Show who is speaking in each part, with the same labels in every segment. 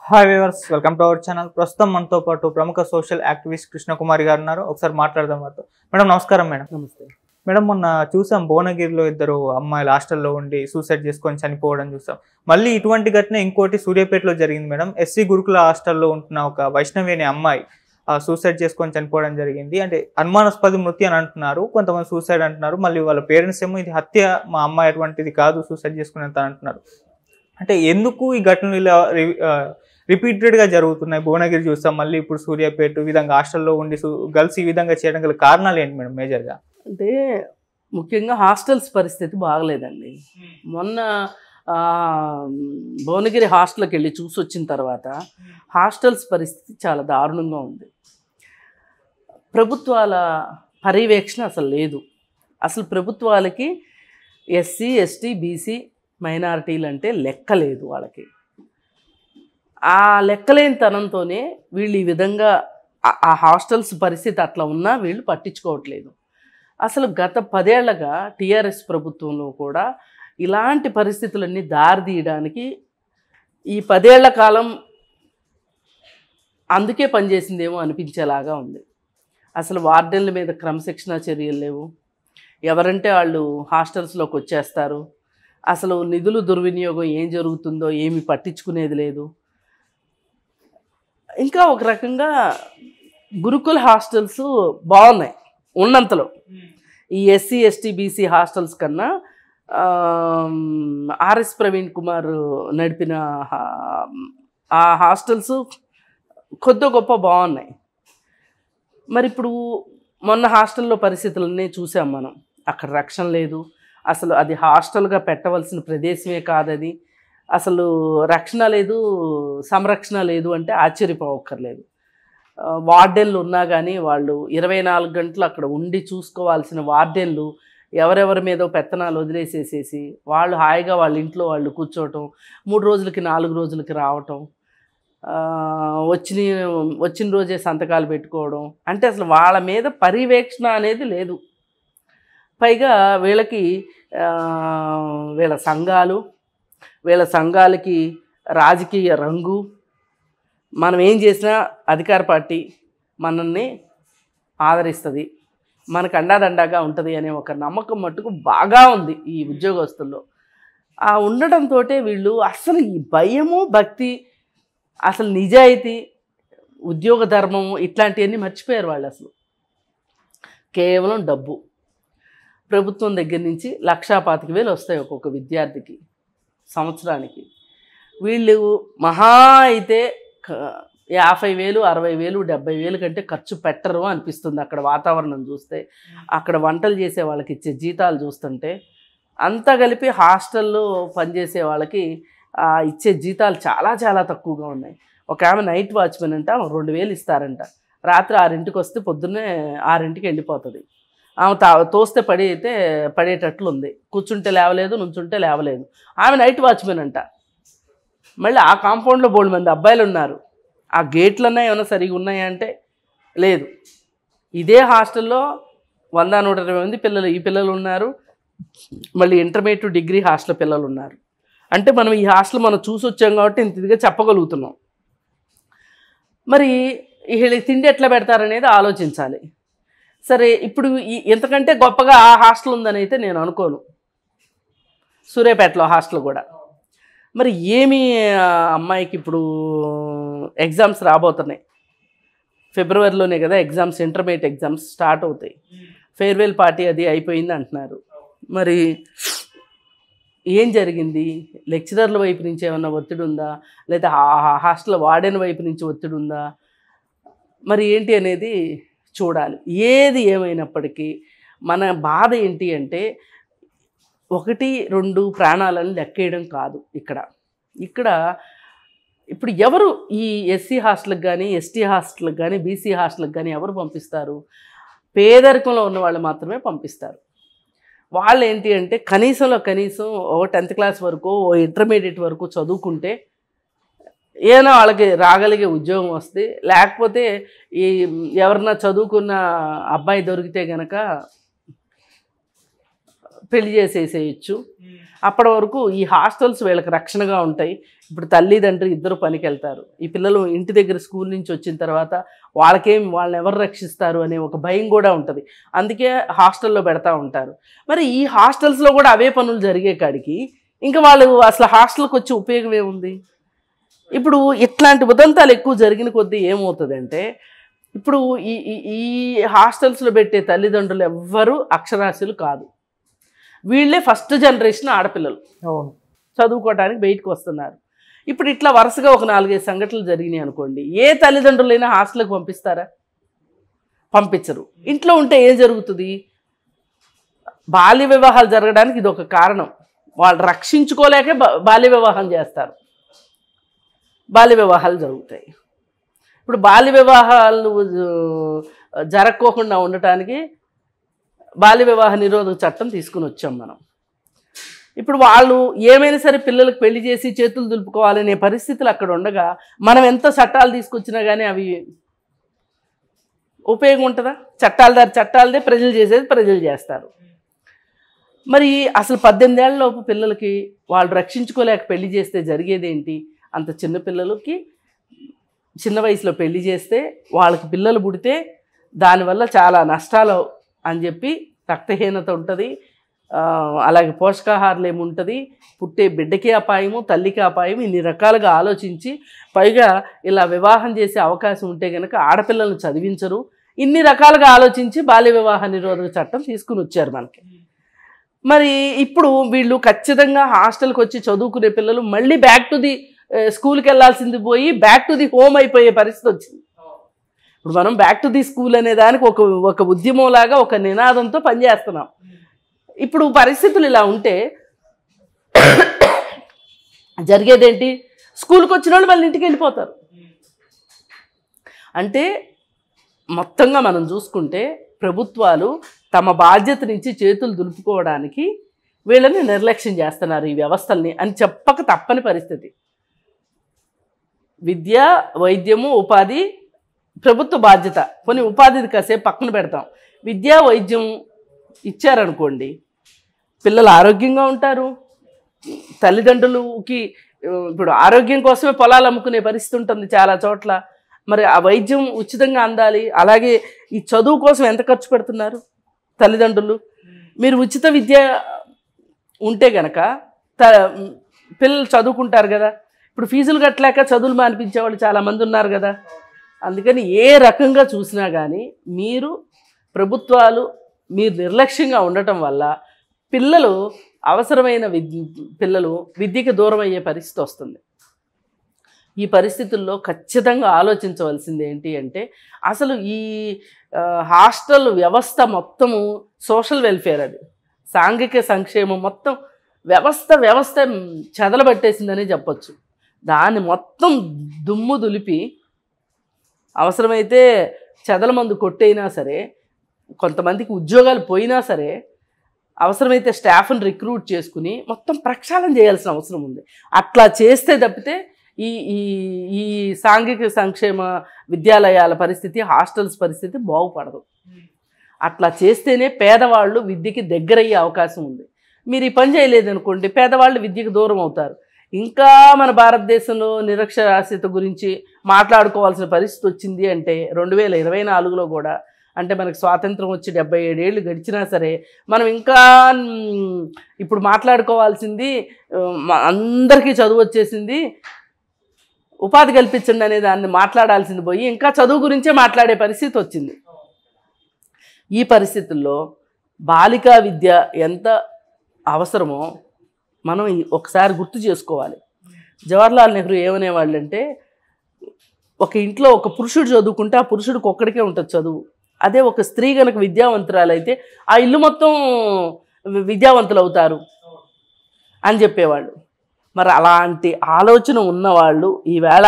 Speaker 1: Hi viewers, welcome to our channel. ప్రస్తుతం మనతో పాటు ప్రముఖ సోషల్ యాక్టివిస్ట్ కృష్ణకుమారి గారు ఉన్నారు. ఒకసారి మాట్లాడదాం వారితో. మేడం నమస్కారం. మేడం
Speaker 2: నమస్తే.
Speaker 1: మేడం మొన్న చూసాం భువనగిరిలో ఇద్దరు అమ్మాయిలు హాస్టల్లో ఉండి సూసైడ్ చేసుకొని చనిపోవడం చూసాం. మళ్ళీ ఇటువంటి ఘటన ఇంకోటి సూర్యాపేటలో జరిగింది మేడం. ఎస్సీ గురుకుల హాస్టల్లో ఉంటున్న ఒక వైష్ణవి అనే అమ్మాయి సూసైడ్ చేసుకొని చనిపోవడం జరిగింది. అంటే అనుమానాస్పద మృతి అని అంటున్నారు, కొంతమంది సూసైడ్ అంటున్నారు. మళ్ళీ వాళ్ళ పేరెంట్స్ ఏమో ఇది హత్య, మా అమ్మాయి అటువంటిది కాదు, సూసైడ్ చేసుకునేంత అంటున్నారు. అంటే ఎందుకు ఈ ఘటనలు ఇలా రిపీటెడ్గా జరుగుతున్నాయి? భువనగిరి చూస్తాం, మళ్ళీ ఇప్పుడు సూర్యాపేట విధంగా హాస్టల్లో ఉండి గర్ల్స్ ఈ విధంగా చేయడం గల కారణాలు ఏంటి మేడం మేజర్గా?
Speaker 2: అంటే ముఖ్యంగా హాస్టల్స్ పరిస్థితి బాగలేదండి. మొన్న భువనగిరి హాస్టల్కి వెళ్ళి చూసి వచ్చిన తర్వాత హాస్టల్స్ పరిస్థితి చాలా దారుణంగా ఉంది. ప్రభుత్వాల పర్యవేక్షణ అసలు లేదు. అసలు ప్రభుత్వాలకి ఎస్సీ, ఎస్టీ, బీసీ, మైనారిటీలు అంటే లెక్క లేదు వాళ్ళకి. ఆ లెక్కలేని తనంతోనే వీళ్ళు ఈ విధంగా ఆ హాస్టల్స్ పరిస్థితి అట్లా ఉన్నా వీళ్ళు పట్టించుకోవట్లేదు. అసలు గత 10 ఏళ్లుగా టీఆర్ఎస్ ప్రభుత్వంలో కూడా ఇలాంటి పరిస్థితులన్నీ దారితీయడానికి ఈ 10 ఏళ్ల కాలం అందుకే పనిచేసిందేమో అనిపించేలాగా ఉంది. అసలు వార్డెన్ల మీద క్రమశిక్షణా చర్యలు లేవు. ఎవరంటే వాళ్ళు హాస్టల్స్లోకి వచ్చేస్తారు. అసలు నిధులు దుర్వినియోగం ఏం జరుగుతుందో ఏమి పట్టించుకునేది లేదు. ఇంకా ఒక రకంగా గురుకుల హాస్టల్స్ బాగున్నాయి ఉన్నంతలో. ఈ ఎస్సీ, ఎస్టీ, బీసీ హాస్టల్స్ కన్నా ఆర్ఎస్ ప్రవీణ్ కుమార్ నడిపిన ఆ హాస్టల్స్ కొద్ది గొప్ప బాగున్నాయి. మరి ఇప్పుడు మొన్న హాస్టల్లో పరిస్థితులన్నీ చూసాం మనం. అక్కడ రక్షణ లేదు. అసలు అది హాస్టల్గా పెట్టవలసిన ప్రదేశమే కాదది. అసలు రక్షణ లేదు, సంరక్షణ లేదు అంటే ఆశ్చర్యపోవక్కర్లేదు. వార్డెన్లు ఉన్నా కానీ వాళ్ళు 24 గంటలు అక్కడ ఉండి చూసుకోవాల్సిన వార్డెన్లు ఎవరెవరి మీదో పెత్తనాలు వదిలేసేసేసి వాళ్ళు హాయిగా వాళ్ళ ఇంట్లో వాళ్ళు కూర్చోవటం, 3 రోజులకి 4 రోజులకి రావటం, వచ్చిన రోజే సంతకాలు పెట్టుకోవడం. అంటే అసలు వాళ్ళ మీద పర్యవేక్షణ అనేది లేదు. పైగా వీళ్ళకి వీళ్ళ సంఘాలకి రాజకీయ రంగు, మనం ఏం చేసినా అధికార పార్టీ మనల్ని ఆదరిస్తుంది, మనకు అండాదండాగా ఉంటుంది అనే ఒక నమ్మకం మట్టుకు బాగా ఉంది ఈ ఉద్యోగస్తుల్లో. ఆ ఉండడంతో వీళ్ళు అసలు ఈ భయము, భక్తి, అసలు నిజాయితీ, ఉద్యోగ ధర్మము ఇట్లాంటివన్నీ మర్చిపోయారు వాళ్ళు. అసలు కేవలం డబ్బు. ప్రభుత్వం దగ్గర నుంచి 1,25,000 వస్తాయి ఒక్కొక్క విద్యార్థికి సంవత్సరానికి. వీళ్ళు మహా అయితే 50,000, 60,000, 70,000 కంటే ఖర్చు పెట్టరు అనిపిస్తుంది. అక్కడ వాతావరణం చూస్తే, అక్కడ వంటలు చేసే వాళ్ళకి ఇచ్చే జీతాలు చూస్తుంటే, అంతా కలిపి హాస్టల్లో పనిచేసే వాళ్ళకి ఇచ్చే జీతాలు చాలా చాలా తక్కువగా ఉన్నాయి. ఒక ఆమె నైట్ వాచ్మెన్ అంట 2,000 ఇస్తారంట. రాత్రి 6ంటికి వస్తే పొద్దున్నే 6ంటికి వెళ్ళిపోతుంది. ఆమె తోస్తే పడేటట్లు ఉంది. కూర్చుంటే లేవలేదు, నుంచుంటే లేవలేదు. ఆమె నైట్ వాచ్మెన్ అంట. మళ్ళీ ఆ కాంపౌండ్లో బోల్డ్ మంది అబ్బాయిలు ఉన్నారు. ఆ గేట్లన్నా ఏమైనా సరిగా ఉన్నాయా అంటే లేదు. ఇదే హాస్టల్లో 100-120 మంది పిల్లలు, ఈ పిల్లలు ఉన్నారు. మళ్ళీ ఇంటర్మీడియట్, డిగ్రీ హాస్టల్ పిల్లలు ఉన్నారు. అంటే మనం ఈ హాస్టల్ మనం చూసి వచ్చాం కాబట్టి ఇంత ఇదిగా చెప్పగలుగుతున్నాం. మరి వీళ్ళకి తిండి ఎట్లా పెడతారనేది ఆలోచించాలి. సరే, ఇప్పుడు ఎంతకంటే గొప్పగా ఆ హాస్టల్ ఉందని అయితే నేను అనుకోను. సూర్యాపేటలో హాస్టల్ కూడా మరి ఏమి, అమ్మాయికి ఇప్పుడు ఎగ్జామ్స్ రాబోతున్నాయి. ఫిబ్రవరిలోనే కదా ఎగ్జామ్స్, ఇంటర్మీడియట్ ఎగ్జామ్స్ స్టార్ట్ అవుతాయి. ఫేర్వెల్ పార్టీ అది అయిపోయింది అంటున్నారు. మరి ఏం జరిగింది? లెక్చరర్ల వైపు నుంచి ఏమన్నా ఒత్తిడి ఉందా, లేదా హాస్టల్ వార్డెన్ వైపు నుంచి ఒత్తిడి ఉందా, మరి ఏంటి అనేది చూడాలి. ఏది ఏమైనప్పటికీ మన బాధ ఏంటి అంటే 1-2 ప్రాణాలను లెక్కేయడం కాదు. ఇక్కడ ఇప్పుడు ఎవరు ఈ ఎస్సీ హాస్టల్కి కానీ, ఎస్టీ హాస్టల్కి కానీ, బీసీ హాస్టల్కి కానీ ఎవరు పంపిస్తారు? పేదరికంలో ఉన్న వాళ్ళు మాత్రమే పంపిస్తారు. వాళ్ళు ఏంటి అంటే కనీసం ఓ 10th క్లాస్ వరకు, ఓ ఇంటర్మీడియట్ వరకు చదువుకుంటే ఏదైనా వాళ్ళకి రాగలిగే ఉద్యోగం వస్తే, లేకపోతే ఈ ఎవరన్నా చదువుకున్న అబ్బాయి దొరికితే కనుక పెళ్లి చేసేసేయచ్చు. అప్పటి వరకు ఈ హాస్టల్స్ వీళ్ళకి రక్షణగా ఉంటాయి. ఇప్పుడు తల్లిదండ్రులు ఇద్దరు పనికి వెళ్తారు. ఈ పిల్లలు ఇంటి దగ్గర స్కూల్ నుంచి వచ్చిన తర్వాత వాళ్ళని ఎవరు రక్షిస్తారు అనే ఒక భయం కూడా ఉంటుంది. అందుకే హాస్టల్లో పెడతా ఉంటారు. మరి ఈ హాస్టల్స్లో కూడా అవే పనులు జరిగే కాడికి ఇంకా వాళ్ళు అసలు హాస్టల్కి వచ్చి ఉపయోగం ఏముంది? ఇప్పుడు ఇట్లాంటి ఉదంతాలు ఎక్కువ జరిగిన కొద్దీ ఏమవుతుందంటే, ఇప్పుడు ఈ హాస్టల్స్లో పెట్టే తల్లిదండ్రులు ఎవ్వరూ అక్షరాస్యులు కాదు. వీళ్ళే ఫస్ట్ జనరేషన్ ఆడపిల్లలు చదువుకోవడానికి బయటకు వస్తున్నారు. ఇప్పుడు ఇట్లా వరుసగా ఒక 4-5 సంఘటనలు జరిగినాయి అనుకోండి, ఏ తల్లిదండ్రులైనా హాస్టల్కి పంపిస్తారా? పంపించరు. ఇంట్లో ఉంటే ఏం జరుగుతుంది? బాల్య వివాహాలు జరగడానికి ఇది ఒక కారణం. వాళ్ళు రక్షించుకోలేకే బాల్య వివాహం చేస్తారు, బాల్య వివాహాలు జరుగుతాయి. ఇప్పుడు బాల్య వివాహాలు జరగకోకుండా ఉండటానికి బాల్య వివాహ నిరోధక చట్టం తీసుకుని వచ్చాం మనం. ఇప్పుడు వాళ్ళు ఏమైనా సరే పిల్లలకు పెళ్లి చేసి చేతులు దులుపుకోవాలనే పరిస్థితులు అక్కడ ఉండగా మనం ఎంత చట్టాలు తీసుకొచ్చినా కానీ అవి ఉపయోగం ఉంటుందా? చట్టాలదే, ప్రజలు చేసేది ప్రజలు చేస్తారు. మరి అసలు 18 ఏళ్లలోపు పిల్లలకి వాళ్ళు రక్షించుకోలేక పెళ్లి చేస్తే జరిగేదేంటి? అంత చిన్న పిల్లలకి చిన్న వయసులో పెళ్లి చేస్తే వాళ్ళకి పిల్లలు పుడితే దానివల్ల చాలా నష్టాలు అని చెప్పి రక్తహీనత ఉంటుంది, అలాగే పోషకాహారాలు ఏముంటుంది, పుట్టే బిడ్డకి అపాయము, తల్లికి అపాయం, ఇన్ని రకాలుగా ఆలోచించి పైగా ఇలా వివాహం చేసే అవకాశం ఉంటే కనుక ఆడపిల్లలను చదివించరు. ఇన్ని రకాలుగా ఆలోచించి బాల్య వివాహ నిరోధక చట్టం తీసుకుని వచ్చారు మనకి. మరి ఇప్పుడు వీళ్ళు ఖచ్చితంగా హాస్టల్కి వచ్చి చదువుకునే పిల్లలు మళ్ళీ బ్యాక్ టు ది స్కూల్కి వెళ్ళాల్సింది పోయి బ్యాక్ టు ది హోమ్ అయిపోయే పరిస్థితి వచ్చింది. ఇప్పుడు మనం బ్యాక్ టు ది స్కూల్ అనే దానికి ఒక ఉద్యమంలాగా ఒక నినాదంతో పనిచేస్తున్నాం. ఇప్పుడు పరిస్థితులు ఇలా ఉంటే జరిగేదేంటి? స్కూల్కి వచ్చిన వాళ్ళు మళ్ళీ ఇంటికి వెళ్ళిపోతారు. అంటే మొత్తంగా మనం చూసుకుంటే ప్రభుత్వాలు తమ బాధ్యత నుంచి చేతులు దులుపుకోవడానికి వీళ్ళని నిర్లక్ష్యం చేస్తున్నారు, ఈ వ్యవస్థల్ని అని చెప్పక తప్పని పరిస్థితి. విద్య, వైద్యము, ఉపాధి ప్రభుత్వ బాధ్యత. కొన్ని ఉపాధిది కాసేపు పక్కన పెడతాం. విద్య, వైద్యం ఇచ్చారనుకోండి, పిల్లలు ఆరోగ్యంగా ఉంటారు. తల్లిదండ్రులకి ఇప్పుడు ఆరోగ్యం కోసమే పొలాలు అమ్ముకునే పరిస్థితి ఉంటుంది చాలా చోట్ల. మరి ఆ వైద్యం ఉచితంగా అందాలి. అలాగే ఈ చదువు కోసం ఎంత ఖర్చు పెడుతున్నారు తల్లిదండ్రులు? మీరు ఉచిత విద్య ఉంటే గనక పిల్లలు చదువుకుంటారు కదా. ఇప్పుడు ఫీజులు కట్టలేక చదువులు మానిపించే వాళ్ళు చాలామంది ఉన్నారు కదా. అందుకని ఏ రకంగా చూసినా కానీ ప్రభుత్వాలు నిర్లక్ష్యంగా ఉండటం వల్ల పిల్లలు అవసరమైన పిల్లలు విద్యకి దూరం అయ్యే పరిస్థితి వస్తుంది. ఈ పరిస్థితుల్లో ఖచ్చితంగా ఆలోచించవలసింది ఏంటి అంటే, అసలు ఈ హాస్టల్ వ్యవస్థ మొత్తము సోషల్ వెల్ఫేర్, అది సాంఘిక సంక్షేమం మొత్తం వ్యవస్థ చెదలబట్టేసిందని చెప్పొచ్చు. దాన్ని మొత్తం దుమ్ము దులిపి అవసరమైతే చెదల మందు కొట్టైనా సరే, కొంతమందికి ఉద్యోగాలు పోయినా సరే, అవసరమైతే స్టాఫ్ని రిక్రూట్ చేసుకుని మొత్తం ప్రక్షాళన చేయాల్సిన అవసరం ఉంది. అట్లా చేస్తే తప్పితే ఈ ఈ సాంఘిక సంక్షేమ విద్యాలయాల పరిస్థితి, హాస్టల్స్ పరిస్థితి బాగుపడదు. అట్లా చేస్తేనే పేదవాళ్ళు విద్యకి దగ్గరయ్యే అవకాశం ఉంది. మీరు ఈ పని చేయలేదనుకోండి, పేదవాళ్ళు విద్యకు దూరం అవుతారు. ఇంకా మన భారతదేశంలో నిరక్షరాస్యత గురించి మాట్లాడుకోవాల్సిన పరిస్థితి వచ్చింది అంటే 2024లో కూడా, అంటే మనకు స్వాతంత్రం వచ్చి 77 ఏళ్ళు గడిచినా సరే మనం ఇంకా ఇప్పుడు మాట్లాడుకోవాల్సింది అందరికీ చదువు వచ్చేసింది, ఉపాధి కల్పించండి అనే దాన్ని మాట్లాడాల్సింది పోయి ఇంకా చదువు గురించే మాట్లాడే పరిస్థితి వచ్చింది. ఈ పరిస్థితుల్లో బాలికా విద్య ఎంత అవసరమో మనం ఒకసారి గుర్తు చేసుకోవాలి. జవహర్లాల్ నెహ్రూ ఏమనేవాళ్ళు అంటే, ఒక ఇంట్లో ఒక పురుషుడు చదువుకుంటే ఆ పురుషుడికి ఒక్కడికే ఉంటుంది చదువు. అదే ఒక స్త్రీ కనుక విద్యావంతురాలైతే ఆ ఇల్లు మొత్తం విద్యావంతులు అవుతారు అని చెప్పేవాళ్ళు. మరి అలాంటి ఆలోచన ఉన్నవాళ్ళు ఈవేళ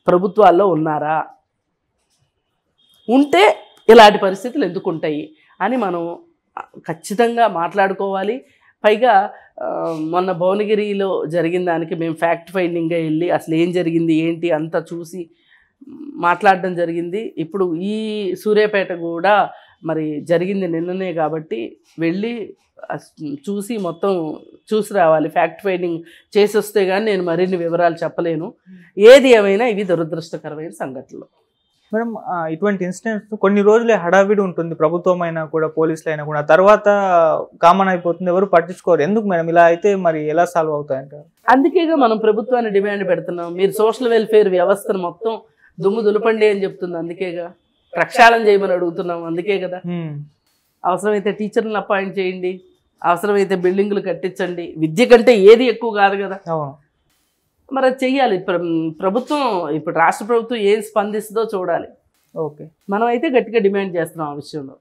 Speaker 2: ప్రభుత్వాల్లో ఉన్నారా? ఉంటే ఇలాంటి పరిస్థితులు ఎందుకు ఉంటాయి అని మనం ఖచ్చితంగా మాట్లాడుకోవాలి. పైగా మొన్న భువనగిరిలో జరిగిన దానికి మేము ఫ్యాక్ట్ ఫైండింగ్గా వెళ్ళి అసలు ఏం జరిగింది ఏంటి అంతా చూసి మాట్లాడడం జరిగింది. ఇప్పుడు ఈ సూర్యాపేట కూడా మరి జరిగింది నిన్ననే కాబట్టి వెళ్ళి చూసి మొత్తం చూసి రావాలి. ఫ్యాక్ట్ ఫైండింగ్ చేసి వస్తే కానీ నేను మరిన్ని వివరాలు చెప్పలేను. ఏది ఏమైనా ఇవి దురదృష్టకరమైన సంఘటనలు.
Speaker 1: మేడం ఇటువంటి ఇన్సిడెంట్స్ కొన్ని రోజులే హడావిడి ఉంటుంది, ప్రభుత్వం అయినా కూడా పోలీసులు అయినా కూడా, తర్వాత కామన్ అయిపోతుంది, ఎవరు పట్టించుకోరు. ఎందుకు మేడం ఇలా అయితే మరి ఎలా సాల్వ్ అవుతాయంటారు?
Speaker 2: అందుకేగా మనం ప్రభుత్వాన్ని డిమాండ్ పెడుతున్నాం. మీరు సోషల్ వెల్ఫేర్ వ్యవస్థను మొత్తం దుమ్ము దులపండి అని చెప్తుంది. అందుకేగా ప్రక్షాళన చేయమని అడుగుతున్నాం. అందుకే కదా అవసరమైతే టీచర్లను అపాయింట్ చేయండి, అవసరమైతే బిల్డింగులు కట్టించండి. విద్య కంటే ఏది ఎక్కువ కాదు కదా. మరి అది చెయ్యాలి ప్రభుత్వం. ఇప్పుడు రాష్ట్ర ప్రభుత్వం ఏం స్పందిస్తుందో చూడాలి.
Speaker 1: ఓకే,
Speaker 2: మనం అయితే గట్టిగా డిమాండ్ చేస్తున్నాం ఆ విషయంలో.